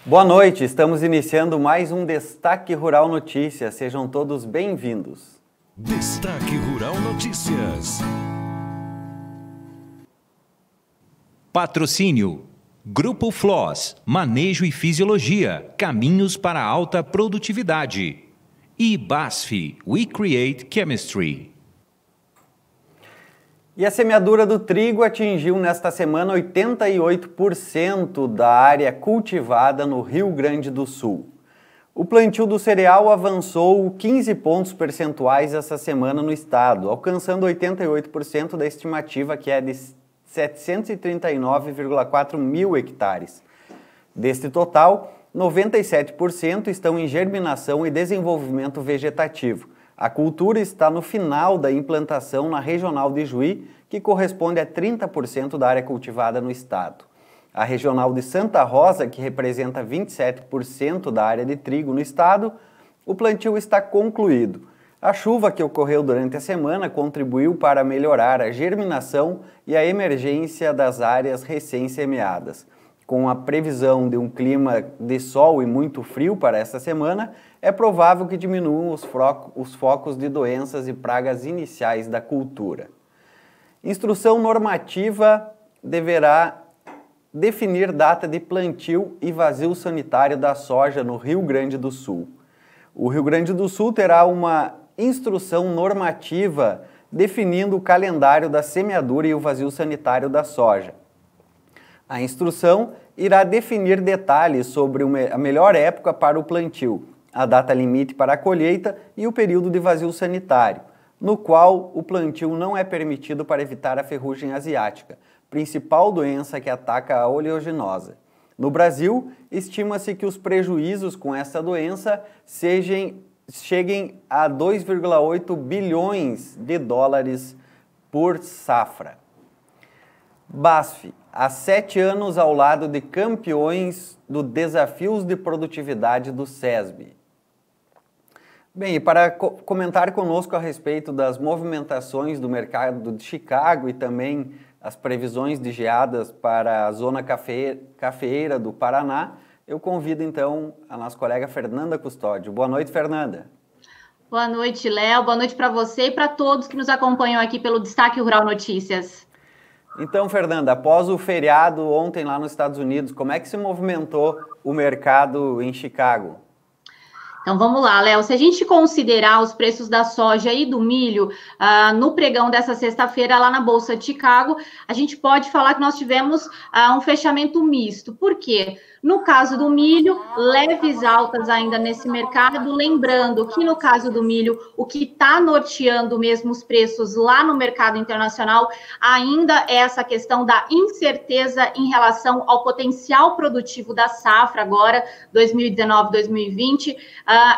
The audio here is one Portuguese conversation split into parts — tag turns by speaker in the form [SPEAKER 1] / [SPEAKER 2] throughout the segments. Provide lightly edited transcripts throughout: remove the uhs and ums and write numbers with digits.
[SPEAKER 1] Boa noite, estamos iniciando mais um Destaque Rural Notícias. Sejam todos bem-vindos.
[SPEAKER 2] Destaque Rural Notícias.
[SPEAKER 3] Patrocínio: Grupo Floss, Manejo e Fisiologia, caminhos para alta produtividade. E BASF, We Create Chemistry.
[SPEAKER 1] E a semeadura do trigo atingiu nesta semana 88% da área cultivada no Rio Grande do Sul. O plantio do cereal avançou 15 pontos percentuais essa semana no estado, alcançando 88% da estimativa, que é de 739,4 mil hectares. Deste total, 97% estão em germinação e desenvolvimento vegetativo. A cultura está no final da implantação na Regional de Juí, que corresponde a 30% da área cultivada no estado. A Regional de Santa Rosa, que representa 27% da área de trigo no estado, o plantio está concluído. A chuva que ocorreu durante a semana contribuiu para melhorar a germinação e a emergência das áreas recém-semeadas. Com a previsão de um clima de sol e muito frio para esta semana, é provável que diminuam os focos de doenças e pragas iniciais da cultura. Instrução normativa deverá definir data de plantio e vazio sanitário da soja no Rio Grande do Sul. O Rio Grande do Sul terá uma instrução normativa definindo o calendário da semeadura e o vazio sanitário da soja. A instrução irá definir detalhes sobre a melhor época para o plantio, a data limite para a colheita e o período de vazio sanitário, no qual o plantio não é permitido para evitar a ferrugem asiática, principal doença que ataca a oleaginosa. No Brasil, estima-se que os prejuízos com essa doença cheguem a 2,8 bilhões de dólares por safra. BASF, há 7 anos ao lado de campeões do Desafios de Produtividade do SESB. Bem, e para comentar conosco a respeito das movimentações do mercado de Chicago e também as previsões de geadas para a zona cafeeira do Paraná, eu convido então a nossa colega Fernanda Custódio. Boa noite, Fernanda.
[SPEAKER 4] Boa noite, Léo. Boa noite para você e para todos que nos acompanham aqui pelo Destaque Rural Notícias.
[SPEAKER 1] Então, Fernanda, após o feriado ontem lá nos Estados Unidos, como é que se movimentou o mercado em Chicago?
[SPEAKER 4] Então vamos lá, Léo. Se a gente considerar os preços da soja e do milho no pregão dessa sexta-feira lá na Bolsa de Chicago, a gente pode falar que nós tivemos um fechamento misto. Por quê? No caso do milho, leves altas ainda nesse mercado, lembrando que no caso do milho, o que está norteando mesmo os preços lá no mercado internacional ainda é essa questão da incerteza em relação ao potencial produtivo da safra agora, 2019-2020.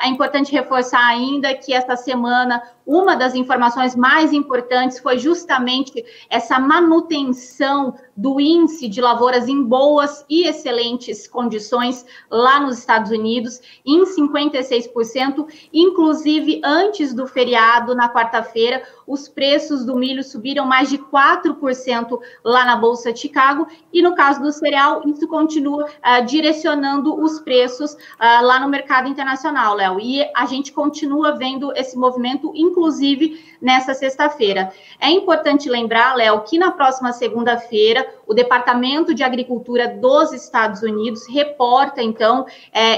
[SPEAKER 4] É importante reforçar ainda que esta semana uma das informações mais importantes foi justamente essa manutenção do índice de lavouras em boas e excelentes condições lá nos Estados Unidos, em 56%, inclusive antes do feriado, na quarta-feira, os preços do milho subiram mais de 4% lá na Bolsa de Chicago, e no caso do cereal, isso continua direcionando os preços lá no mercado internacional, Léo, e a gente continua vendo esse movimento, inclusive nessa sexta-feira. É importante lembrar, Léo, que na próxima segunda-feira, o Departamento de Agricultura dos Estados Unidos reporta, então,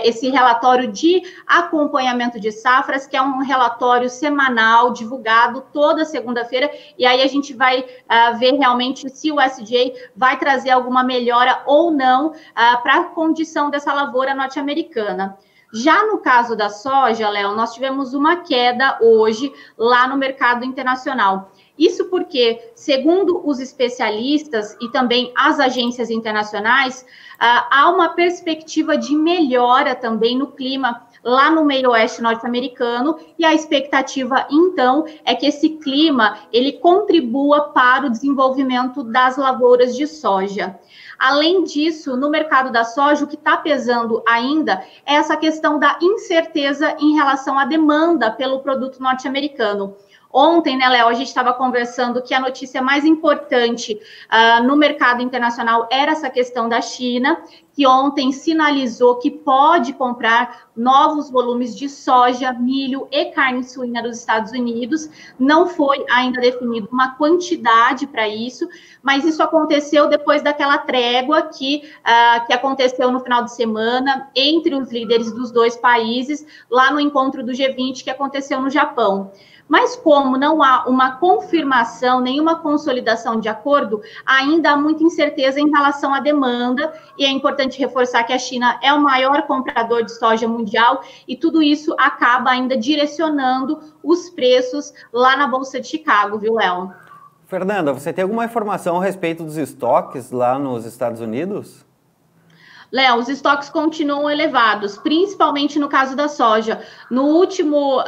[SPEAKER 4] esse relatório de acompanhamento de safras, que é um relatório semanal divulgado toda segunda-feira, e aí a gente vai ver realmente se o USDA vai trazer alguma melhora ou não para a condição dessa lavoura norte-americana. Já no caso da soja, Léo, nós tivemos uma queda hoje lá no mercado internacional. Isso porque, segundo os especialistas e também as agências internacionais, há uma perspectiva de melhora também no clima lá no meio oeste norte-americano, e a expectativa, então, é que esse clima ele contribua para o desenvolvimento das lavouras de soja. Além disso, no mercado da soja, o que está pesando ainda é essa questão da incerteza em relação à demanda pelo produto norte-americano. Ontem, né, Léo, a gente estava conversando que a notícia mais importante no mercado internacional era essa questão da China, que ontem sinalizou que pode comprar novos volumes de soja, milho e carne suína dos Estados Unidos. Não foi ainda definida uma quantidade para isso, mas isso aconteceu depois daquela trégua que aconteceu no final de semana entre os líderes dos dois países, lá no encontro do G20 que aconteceu no Japão. Mas como não há uma confirmação, nenhuma consolidação de acordo, ainda há muita incerteza em relação à demanda, e é importante reforçar que a China é o maior comprador de soja mundial, e tudo isso acaba ainda direcionando os preços lá na Bolsa de Chicago, viu, Léo?
[SPEAKER 1] Fernanda, você tem alguma informação a respeito dos estoques lá nos Estados Unidos?
[SPEAKER 4] Léo, os estoques continuam elevados, principalmente no caso da soja. No último,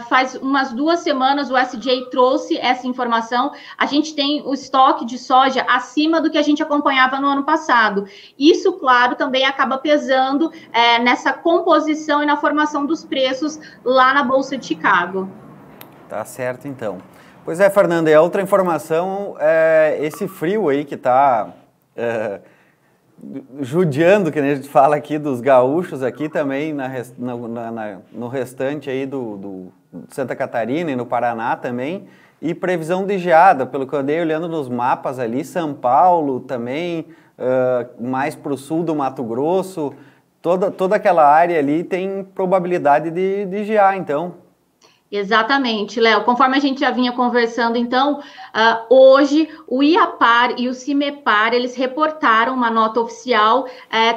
[SPEAKER 4] faz umas 2 semanas, o SJ trouxe essa informação. A gente tem o estoque de soja acima do que a gente acompanhava no ano passado. Isso, claro, também acaba pesando nessa composição e na formação dos preços lá na Bolsa de Chicago.
[SPEAKER 1] Tá certo, então. Pois é, Fernanda, e a outra informação é esse frio aí que está... judiando, que a gente fala aqui dos gaúchos aqui também no restante aí do Santa Catarina e no Paraná também, e previsão de geada, pelo que eu andei olhando nos mapas ali, São Paulo também, mais para o sul do Mato Grosso, toda aquela área ali tem probabilidade de gear, então.
[SPEAKER 4] Exatamente, Léo. Conforme a gente já vinha conversando, então, hoje o IAPAR e o CIMEPAR, eles reportaram uma nota oficial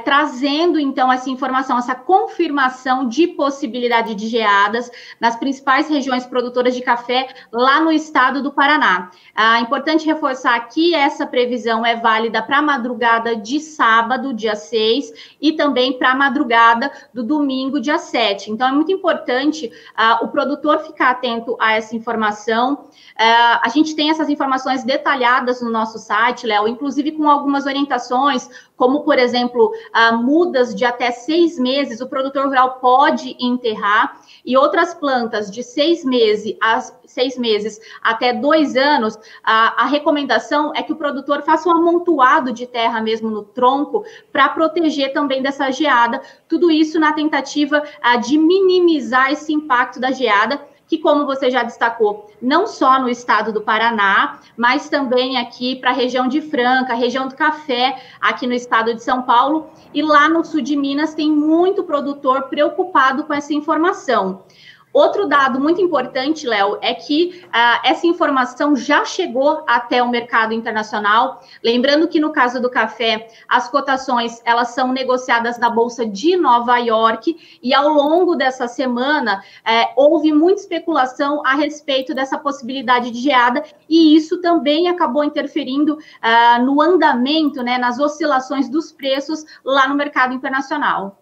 [SPEAKER 4] trazendo, então, essa informação, essa confirmação de possibilidade de geadas nas principais regiões produtoras de café lá no estado do Paraná. É importante reforçar que essa previsão é válida para a madrugada de sábado, dia 6, e também para a madrugada do domingo, dia 7. Então, é muito importante o produtor ficar atento a essa informação. A gente tem essas informações detalhadas no nosso site, Léo, inclusive com algumas orientações, como, por exemplo, mudas de até 6 meses, o produtor rural pode enterrar, e outras plantas de 6 meses até 2 anos, a recomendação é que o produtor faça um amontoado de terra mesmo no tronco para proteger também dessa geada, tudo isso na tentativa de minimizar esse impacto da geada, que, como você já destacou, não só no estado do Paraná, mas também aqui para a região de Franca, região do café, aqui no estado de São Paulo, e lá no sul de Minas tem muito produtor preocupado com essa informação. Outro dado muito importante, Léo, é que essa informação já chegou até o mercado internacional. Lembrando que no caso do café, as cotações elas são negociadas na Bolsa de Nova York, e ao longo dessa semana houve muita especulação a respeito dessa possibilidade de geada, e isso também acabou interferindo no andamento, né, nas oscilações dos preços lá no mercado internacional.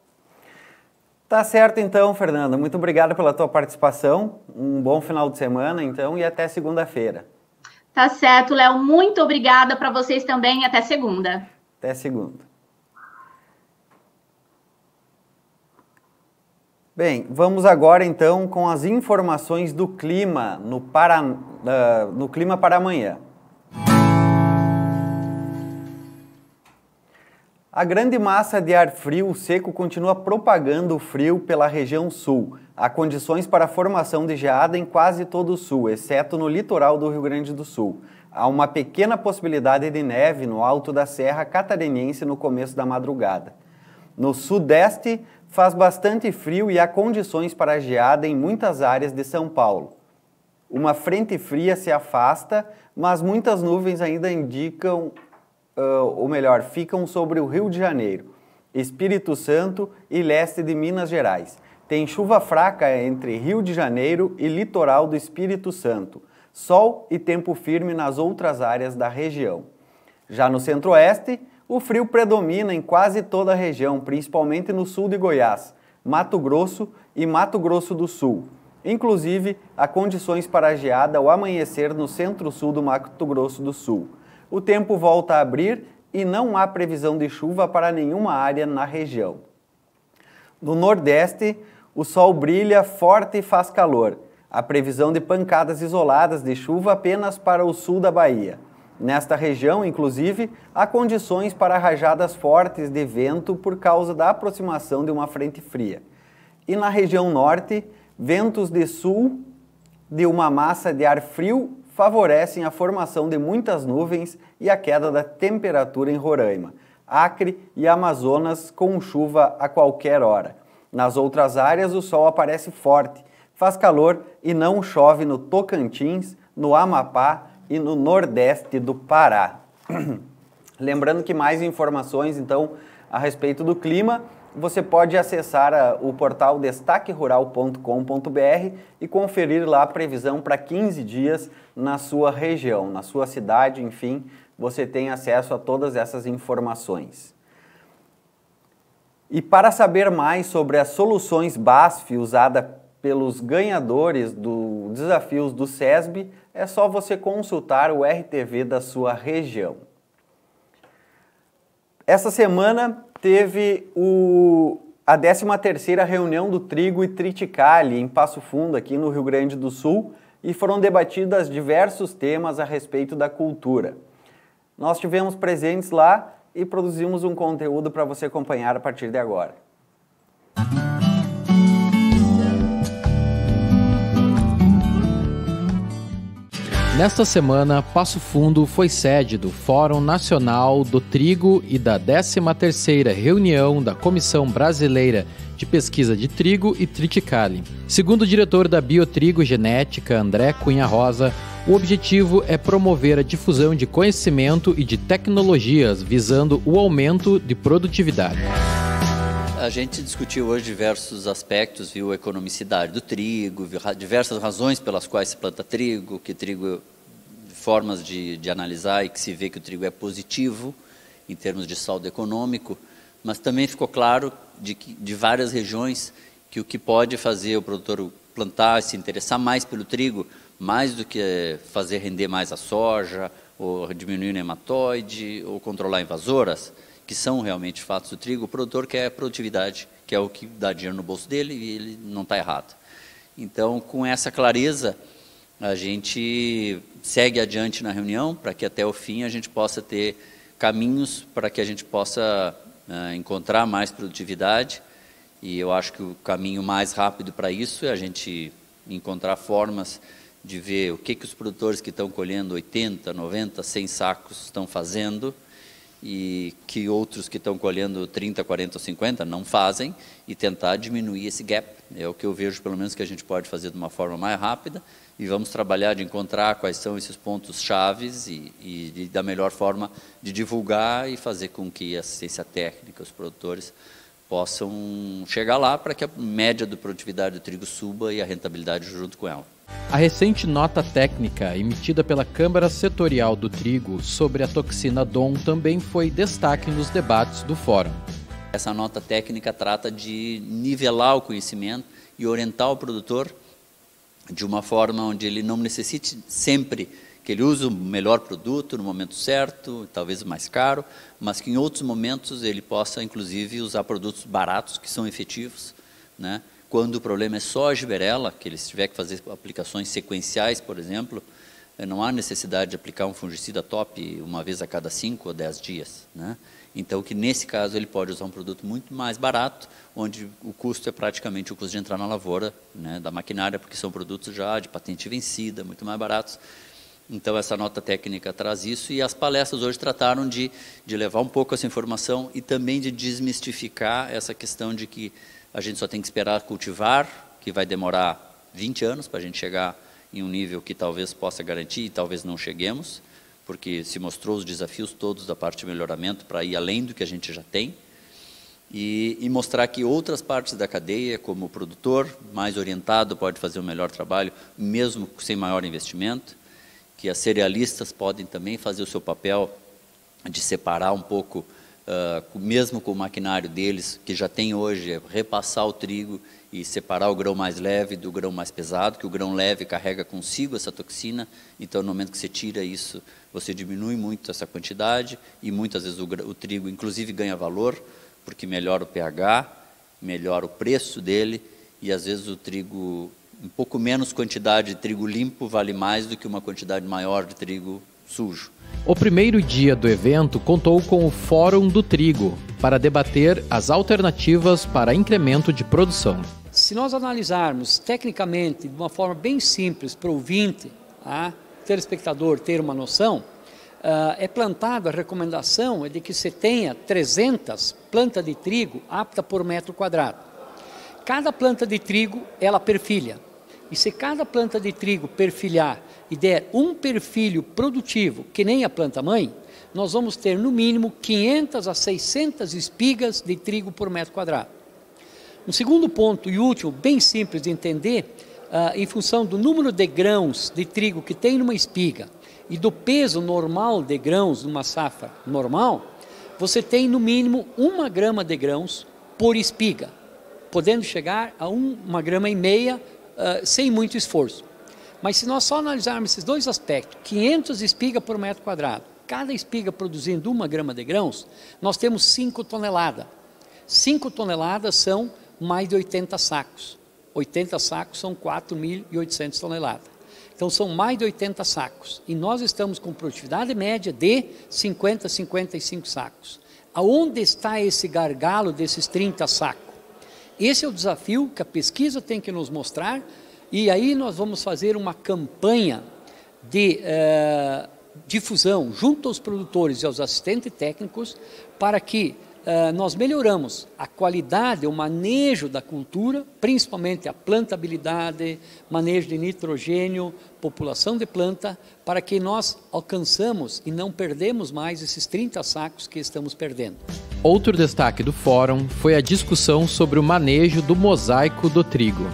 [SPEAKER 1] Tá certo, então, Fernanda. Muito obrigado pela tua participação. Um bom final de semana, então, e até segunda-feira.
[SPEAKER 4] Tá certo, Léo. Muito obrigada para vocês também. Até segunda.
[SPEAKER 1] Até segunda. Bem, vamos agora, então, com as informações do clima no clima para amanhã. A grande massa de ar frio seco continua propagando o frio pela região sul. Há condições para a formação de geada em quase todo o sul, exceto no litoral do Rio Grande do Sul. Há uma pequena possibilidade de neve no alto da Serra Catarinense no começo da madrugada. No sudeste, faz bastante frio e há condições para geada em muitas áreas de São Paulo. Uma frente fria se afasta, mas muitas nuvens ainda ficam sobre o Rio de Janeiro, Espírito Santo e leste de Minas Gerais. Tem chuva fraca entre Rio de Janeiro e litoral do Espírito Santo. Sol e tempo firme nas outras áreas da região. Já no centro-oeste, o frio predomina em quase toda a região, principalmente no sul de Goiás, Mato Grosso e Mato Grosso do Sul. Inclusive, há condições para geada ao amanhecer no centro-sul do Mato Grosso do Sul. O tempo volta a abrir e não há previsão de chuva para nenhuma área na região. No Nordeste, o sol brilha forte e faz calor. A previsão de pancadas isoladas de chuva apenas para o sul da Bahia. Nesta região, inclusive, há condições para rajadas fortes de vento por causa da aproximação de uma frente fria. E na região norte, ventos de sul de uma massa de ar frio favorecem a formação de muitas nuvens e a queda da temperatura em Roraima, Acre e Amazonas com chuva a qualquer hora. Nas outras áreas, o sol aparece forte, faz calor e não chove no Tocantins, no Amapá e no Nordeste do Pará. Lembrando que mais informações, então, a respeito do clima, você pode acessar o portal destaquerural.com.br e conferir lá a previsão para 15 dias na sua região, na sua cidade, enfim, você tem acesso a todas essas informações. E para saber mais sobre as soluções BASF usadas pelos ganhadores dos desafios do SESB, é só você consultar o RTV da sua região. Essa semana teve a 13ª reunião do Trigo e Triticale em Passo Fundo, aqui no Rio Grande do Sul, e foram debatidos diversos temas a respeito da cultura. Nós estivemos presentes lá e produzimos um conteúdo para você acompanhar a partir de agora.
[SPEAKER 5] Nesta semana, Passo Fundo foi sede do Fórum Nacional do Trigo e da 13ª reunião da Comissão Brasileira de Pesquisa de Trigo e Triticale. Segundo o diretor da Biotrigo Genética, André Cunha Rosa, o objetivo é promover a difusão de conhecimento e de tecnologias visando o aumento de produtividade.
[SPEAKER 6] A gente discutiu hoje diversos aspectos, viu a economicidade do trigo, viu diversas razões pelas quais se planta trigo, formas de analisar e que se vê que o trigo é positivo em termos de saldo econômico, mas também ficou claro de várias regiões que o que pode fazer o produtor plantar e se interessar mais pelo trigo, mais do que fazer render mais a soja, ou diminuir o nematóide, ou controlar invasoras, que são realmente fatos do trigo, o produtor quer produtividade, que é o que dá dinheiro no bolso dele e ele não está errado. Então, com essa clareza, a gente segue adiante na reunião para que até o fim a gente possa ter caminhos para que a gente possa encontrar mais produtividade, e eu acho que o caminho mais rápido para isso é a gente encontrar formas de ver o que os produtores que estão colhendo 80, 90, 100 sacos estão fazendo, e que outros que estão colhendo 30, 40 ou 50 não fazem, e tentar diminuir esse gap. É o que eu vejo, pelo menos, que a gente pode fazer de uma forma mais rápida, e vamos trabalhar de encontrar quais são esses pontos chaves e da melhor forma de divulgar e fazer com que a assistência técnica, os produtores, possam chegar lá para que a média de produtividade do trigo suba e a rentabilidade junto com ela.
[SPEAKER 5] A recente nota técnica emitida pela Câmara Setorial do Trigo sobre a toxina DON também foi destaque nos debates do Fórum.
[SPEAKER 6] Essa nota técnica trata de nivelar o conhecimento e orientar o produtor de uma forma onde ele não necessite sempre que ele use o melhor produto no momento certo, talvez o mais caro, mas que em outros momentos ele possa, inclusive, usar produtos baratos que são efetivos, né? Quando o problema é só a giberela, que ele tiver que fazer aplicações sequenciais, por exemplo, não há necessidade de aplicar um fungicida top uma vez a cada 5 ou 10 dias, né? Então, que nesse caso ele pode usar um produto muito mais barato, onde o custo é praticamente o custo de entrar na lavoura, né, da maquinária, porque são produtos já de patente vencida, muito mais baratos. Então, essa nota técnica traz isso, e as palestras hoje trataram de levar um pouco essa informação e também de desmistificar essa questão de que a gente só tem que esperar cultivar, que vai demorar 20 anos para a gente chegar em um nível que talvez possa garantir e talvez não cheguemos, porque se mostrou os desafios todos da parte de melhoramento para ir além do que a gente já tem, e mostrar que outras partes da cadeia, como o produtor mais orientado, pode fazer um melhor trabalho, mesmo sem maior investimento, que as cerealistas podem também fazer o seu papel de separar um pouco, mesmo com o maquinário deles, que já tem hoje, repassar o trigo e separar o grão mais leve do grão mais pesado, que o grão leve carrega consigo essa toxina, então no momento que você tira isso, você diminui muito essa quantidade, e muitas vezes o trigo inclusive ganha valor, porque melhora o pH, melhora o preço dele, e às vezes o trigo um pouco menos quantidade de trigo limpo vale mais do que uma quantidade maior de trigo sujo.
[SPEAKER 5] O primeiro dia do evento contou com o Fórum do Trigo para debater as alternativas para incremento de produção.
[SPEAKER 7] Se nós analisarmos tecnicamente, de uma forma bem simples para o ouvinte, telespectador ter uma noção, é plantado, a recomendação é de que você tenha 300 plantas de trigo apta por metro quadrado. Cada planta de trigo, ela perfilha. E se cada planta de trigo perfilhar e der um perfilho produtivo, que nem a planta-mãe, nós vamos ter no mínimo 500 a 600 espigas de trigo por metro quadrado. Um segundo ponto e último, bem simples de entender, em função do número de grãos de trigo que tem numa espiga e do peso normal de grãos numa safra normal, você tem no mínimo 1 grama de grãos por espiga, podendo chegar a 1,5 grama sem muito esforço. Mas se nós só analisarmos esses dois aspectos, 500 espigas por metro quadrado, cada espiga produzindo 1 grama de grãos, nós temos 5 toneladas. 5 toneladas são mais de 80 sacos. 80 sacos são 4.800 toneladas. Então são mais de 80 sacos. E nós estamos com produtividade média de 50 a 55 sacos. Aonde está esse gargalo desses 30 sacos? Esse é o desafio que a pesquisa tem que nos mostrar, e aí nós vamos fazer uma campanha de difusão junto aos produtores e aos assistentes técnicos para que nós melhoramos a qualidade, o manejo da cultura, principalmente a plantabilidade, manejo de nitrogênio, população de planta, para que nós alcançamos e não perdemos mais esses 30 sacos que estamos perdendo.
[SPEAKER 5] Outro destaque do fórum foi a discussão sobre o manejo do mosaico do trigo.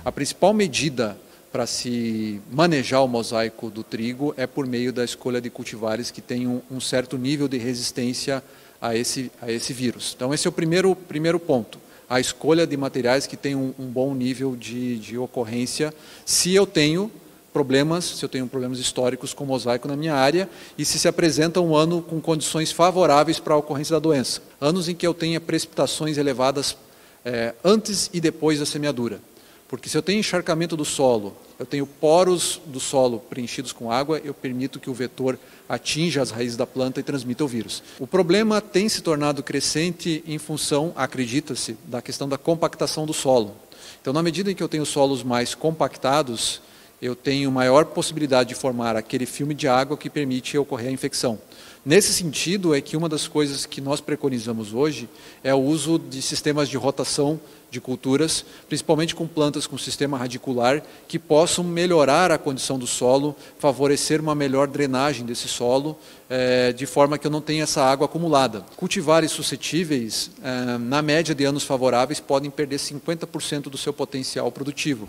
[SPEAKER 8] A principal medida para se manejar o mosaico do trigo é por meio da escolha de cultivares que tenham um certo nível de resistência a esse vírus. Então esse é o primeiro ponto, a escolha de materiais que tenham um bom nível de ocorrência, se eu tenho problemas históricos com mosaico na minha área e se apresenta um ano com condições favoráveis para a ocorrência da doença. Anos em que eu tenha precipitações elevadas antes e depois da semeadura. Porque se eu tenho encharcamento do solo, eu tenho poros do solo preenchidos com água, eu permito que o vetor atinja as raízes da planta e transmita o vírus. O problema tem se tornado crescente em função, acredita-se, da questão da compactação do solo. Então, na medida em que eu tenho solos mais compactados, eu tenho maior possibilidade de formar aquele filme de água que permite ocorrer a infecção. Nesse sentido, é que uma das coisas que nós preconizamos hoje é o uso de sistemas de rotação de culturas, principalmente com plantas com sistema radicular, que possam melhorar a condição do solo, favorecer uma melhor drenagem desse solo, de forma que eu não tenha essa água acumulada. Cultivares suscetíveis, na média de anos favoráveis, podem perder 50% do seu potencial produtivo.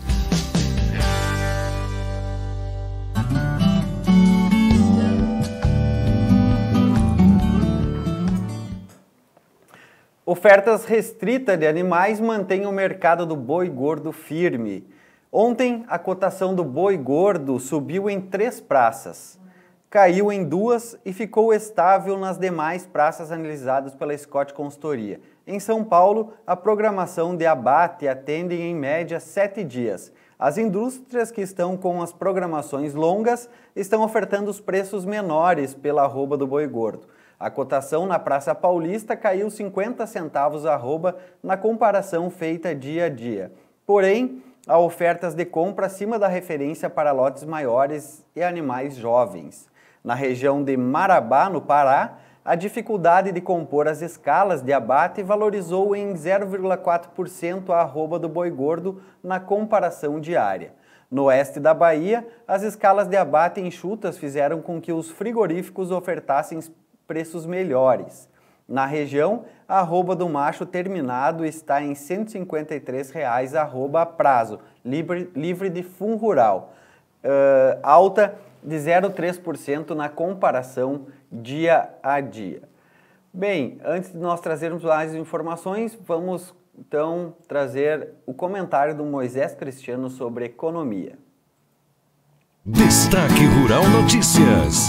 [SPEAKER 1] Ofertas restritas de animais mantêm o mercado do boi gordo firme. Ontem, a cotação do boi gordo subiu em 3 praças, caiu em 2 e ficou estável nas demais praças analisadas pela Scott Consultoria. Em São Paulo, a programação de abate atende em média 7 dias. As indústrias que estão com as programações longas estão ofertando os preços menores pela arroba do boi gordo. A cotação na Praça Paulista caiu 50 centavos a arroba na comparação feita dia a dia. Porém, há ofertas de compra acima da referência para lotes maiores e animais jovens. Na região de Marabá, no Pará, a dificuldade de compor as escalas de abate valorizou em 0,4% a arroba do boi gordo na comparação diária. No oeste da Bahia, as escalas de abate enxutas fizeram com que os frigoríficos ofertassem preços melhores. Na região, a arroba do macho terminado está em R$ 153,00 arroba a prazo, livre de fundo rural, alta de 0,3% na comparação dia a dia. Bem, antes de nós trazermos mais informações, vamos então trazer o comentário do Moisés Cristiano sobre economia.
[SPEAKER 2] Destaque Rural Notícias.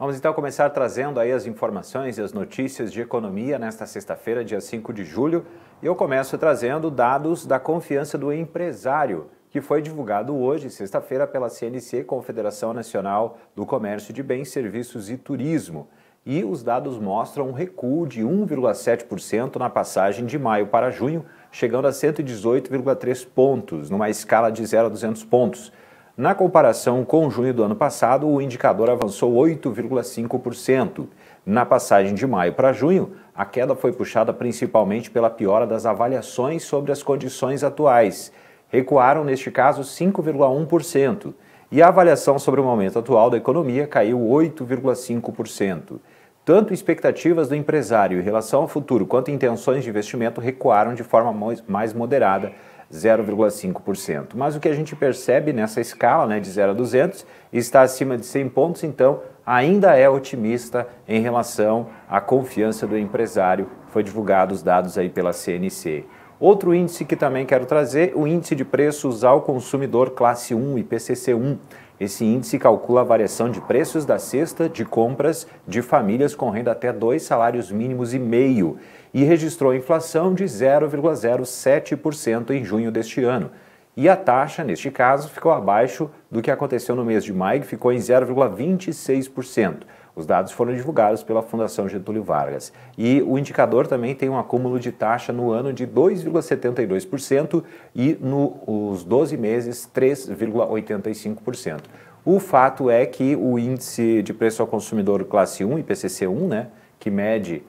[SPEAKER 9] Vamos então começar trazendo aí as informações e as notícias de economia nesta sexta-feira, dia 5 de julho. E eu começo trazendo dados da confiança do empresário, que foi divulgado hoje, sexta-feira, pela CNC, Confederação Nacional do Comércio de Bens, Serviços e Turismo. E os dados mostram um recuo de 1,7% na passagem de maio para junho, chegando a 118,3 pontos, numa escala de 0 a 200 pontos. Na comparação com junho do ano passado, o indicador avançou 8,5%. Na passagem de maio para junho, a queda foi puxada principalmente pela piora das avaliações sobre as condições atuais. Recuaram, neste caso, 5,1%. E a avaliação sobre o momento atual da economia caiu 8,5%. Tanto expectativas do empresário em relação ao futuro quanto intenções de investimento recuaram de forma mais moderada, 0,5%. Mas o que a gente percebe nessa escala, de 0 a 200, está acima de 100 pontos, então ainda é otimista em relação à confiança do empresário. Foi divulgado os dados aí pela CNC. Outro índice que também quero trazer, o índice de preços ao consumidor classe 1, IPCC-1. Esse índice calcula a variação de preços da cesta de compras de famílias com renda até 2 salários mínimos e meio e registrou inflação de 0,07% em junho deste ano. E a taxa, neste caso, ficou abaixo do que aconteceu no mês de maio, que ficou em 0,26%. Os dados foram divulgados pela Fundação Getúlio Vargas. E o indicador também tem um acúmulo de taxa no ano de 2,72% e nos 12 meses 3,85%. O fato é que o índice de preço ao consumidor classe 1, IPCC-1, que mede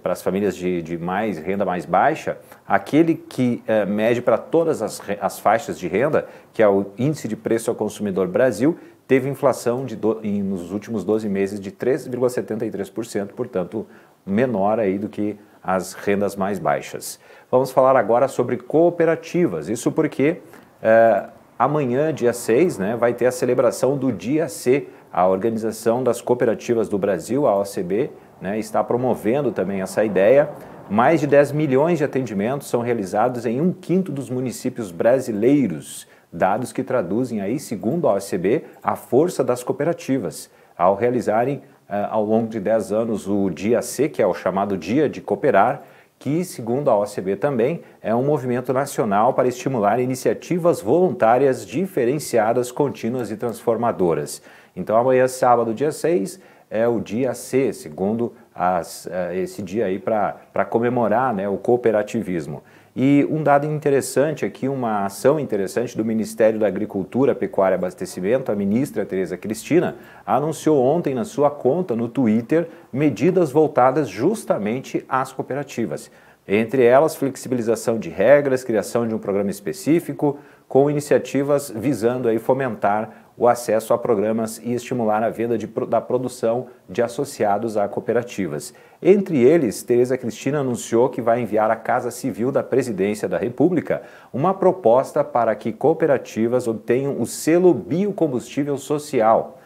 [SPEAKER 9] para as famílias de renda mais baixa, aquele que mede para todas as faixas de renda, que é o índice de preço ao consumidor Brasil, teve inflação nos últimos 12 meses de 3,73%, portanto, menor aí do que as rendas mais baixas. Vamos falar agora sobre cooperativas, isso porque amanhã, dia 6, vai ter a celebração do Dia C, a Organização das Cooperativas do Brasil, a OCB, está promovendo também essa ideia. Mais de 10 milhões de atendimentos são realizados em 1/5 dos municípios brasileiros, dados que traduzem aí, segundo a OCB, a força das cooperativas. Ao realizarem ao longo de 10 anos o Dia C, que é o chamado Dia de Cooperar, que, segundo a OCB também, é um movimento nacional para estimular iniciativas voluntárias diferenciadas, contínuas e transformadoras. Então, amanhã, sábado, dia 6, é o Dia C, segundo esse dia aí para comemorar o cooperativismo. E um dado interessante aqui, uma ação interessante do Ministério da Agricultura, Pecuária e Abastecimento, a ministra Tereza Cristina, anunciou ontem na sua conta no Twitter medidas voltadas justamente às cooperativas. Entre elas, flexibilização de regras, criação de um programa específico, com iniciativas visando aí fomentar o acesso a programas e estimular a venda da produção de associados a cooperativas. Entre eles, Tereza Cristina anunciou que vai enviar à Casa Civil da Presidência da República uma proposta para que cooperativas obtenham o selo Biocombustível Social.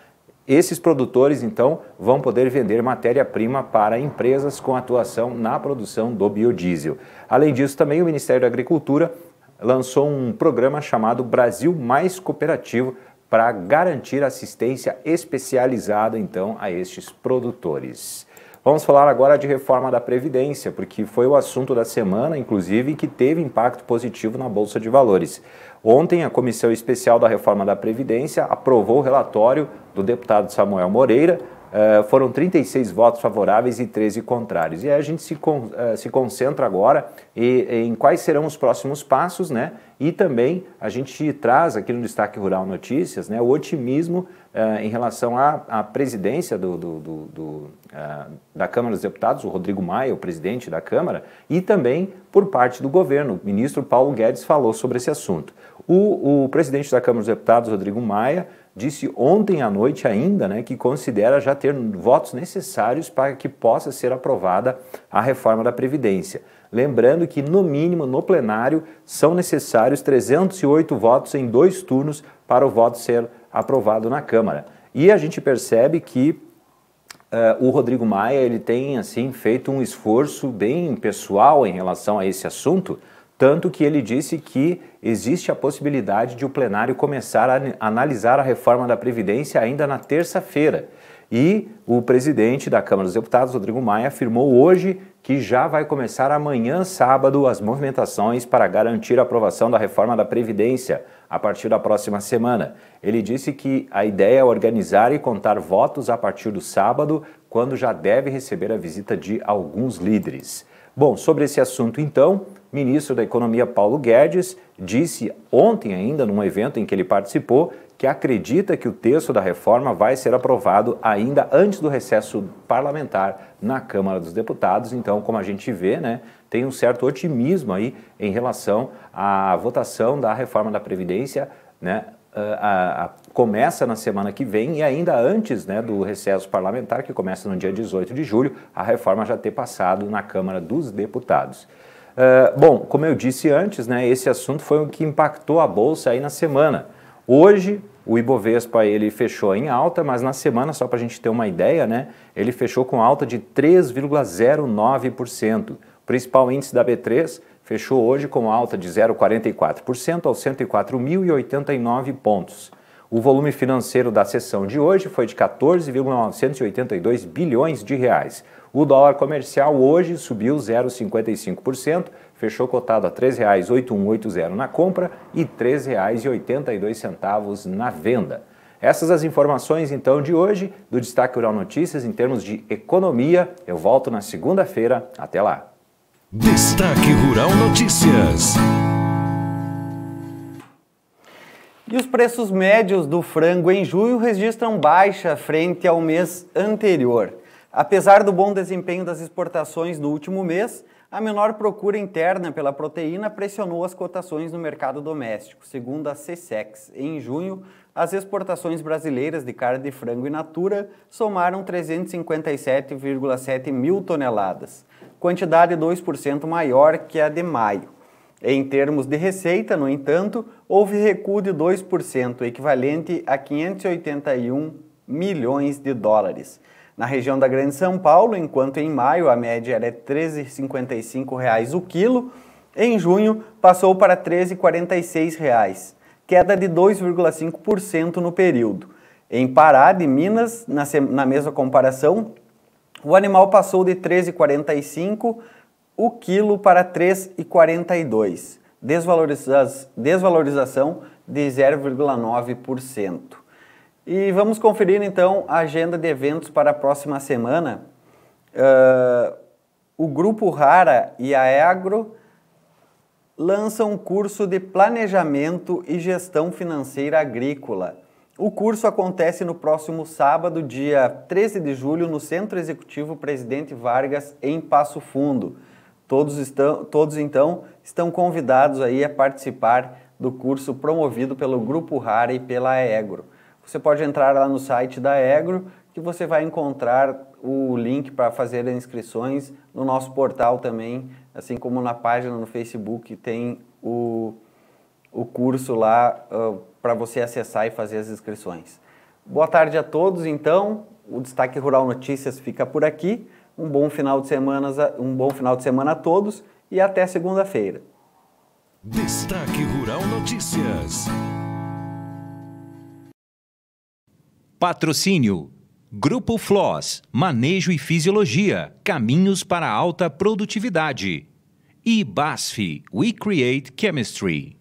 [SPEAKER 9] Esses produtores, então, vão poder vender matéria-prima para empresas com atuação na produção do biodiesel. Além disso, também o Ministério da Agricultura lançou um programa chamado Brasil Mais Cooperativo para garantir assistência especializada, então, a estes produtores. Vamos falar agora de reforma da Previdência, porque foi o assunto da semana, inclusive, que teve impacto positivo na Bolsa de Valores. Ontem, a Comissão Especial da Reforma da Previdência aprovou o relatório do deputado Samuel Moreira. Foram 36 votos favoráveis e 13 contrários. E aí a gente se concentra agora em quais serão os próximos passos, E também a gente traz aqui no Destaque Rural Notícias, o otimismo em relação à presidência da Câmara dos Deputados, o Rodrigo Maia, o presidente da Câmara, e também por parte do governo. O ministro Paulo Guedes falou sobre esse assunto. O presidente da Câmara dos Deputados, Rodrigo Maia, disse ontem à noite ainda, que considera já ter votos necessários para que possa ser aprovada a reforma da Previdência. Lembrando que, no mínimo, no plenário, são necessários 308 votos em 2 turnos para o voto ser aprovado na Câmara. E a gente percebe que o Rodrigo Maia ele tem assim, feito um esforço bem pessoal em relação a esse assunto, tanto que ele disse que existe a possibilidade de o plenário começar a analisar a reforma da Previdência ainda na terça-feira. E o presidente da Câmara dos Deputados, Rodrigo Maia, afirmou hoje que já vai começar amanhã, sábado, as movimentações para garantir a aprovação da reforma da Previdência a partir da próxima semana. Ele disse que a ideia é organizar e contar votos a partir do sábado, quando já deve receber a visita de alguns líderes. Bom, sobre esse assunto então, o ministro da Economia Paulo Guedes disse ontem ainda, num evento em que ele participou, que acredita que o texto da reforma vai ser aprovado ainda antes do recesso parlamentar na Câmara dos Deputados. Então, como a gente vê, né, tem um certo otimismo aí em relação à votação da reforma da Previdência, né, começa na semana que vem e ainda antes, né, do recesso parlamentar, que começa no dia 18 de julho, a reforma já ter passado na Câmara dos Deputados. Bom, como eu disse antes, né, esse assunto foi o que impactou a Bolsa aí na semana. Hoje, o Ibovespa ele fechou em alta, mas na semana, só para a gente ter uma ideia, né, ele fechou com alta de 3,09%. O principal índice da B3 fechou hoje com alta de 0,44% aos 104.089 pontos. O volume financeiro da sessão de hoje foi de 14,982 bilhões de reais. O dólar comercial hoje subiu 0,55%, fechou cotado a R$ 3,8180 na compra e R$ 3,82 na venda. Essas as informações então de hoje do Destaque Rural Notícias em termos de economia. Eu volto na segunda-feira. Até lá.
[SPEAKER 2] Destaque Rural Notícias.
[SPEAKER 1] E os preços médios do frango em junho registram baixa frente ao mês anterior. Apesar do bom desempenho das exportações no último mês, a menor procura interna pela proteína pressionou as cotações no mercado doméstico. Segundo a Csex, em junho, as exportações brasileiras de carne de frango in natura somaram 357,7 mil toneladas, quantidade 2% maior que a de maio. Em termos de receita, no entanto, houve recuo de 2%, equivalente a 581 milhões de dólares. Na região da Grande São Paulo, enquanto em maio a média era R$ 13,55 o quilo, em junho passou para R$ 13,46, queda de 2,5% no período. Em Pará, de Minas, na mesma comparação, o animal passou de R$ 13,45 o quilo para R$ 3,42, desvalorização de 0,9%. E vamos conferir então a agenda de eventos para a próxima semana. O Grupo Rara e a Aegro lançam um curso de Planejamento e Gestão Financeira Agrícola. O curso acontece no próximo sábado, dia 13 de julho, no Centro Executivo Presidente Vargas, em Passo Fundo. Todos então estão convidados aí a participar do curso promovido pelo Grupo Rara e pela Aegro. Você pode entrar lá no site da Aegro, que você vai encontrar o link para fazer as inscrições no nosso portal também, assim como na página no Facebook tem o curso lá para você acessar e fazer as inscrições. Boa tarde a todos, então. O Destaque Rural Notícias fica por aqui. Um bom final de semana a todos e até segunda-feira.
[SPEAKER 2] Destaque Rural Notícias.
[SPEAKER 3] Patrocínio: Grupo Floss, Manejo e Fisiologia, caminhos para alta produtividade. E BASF, We Create Chemistry.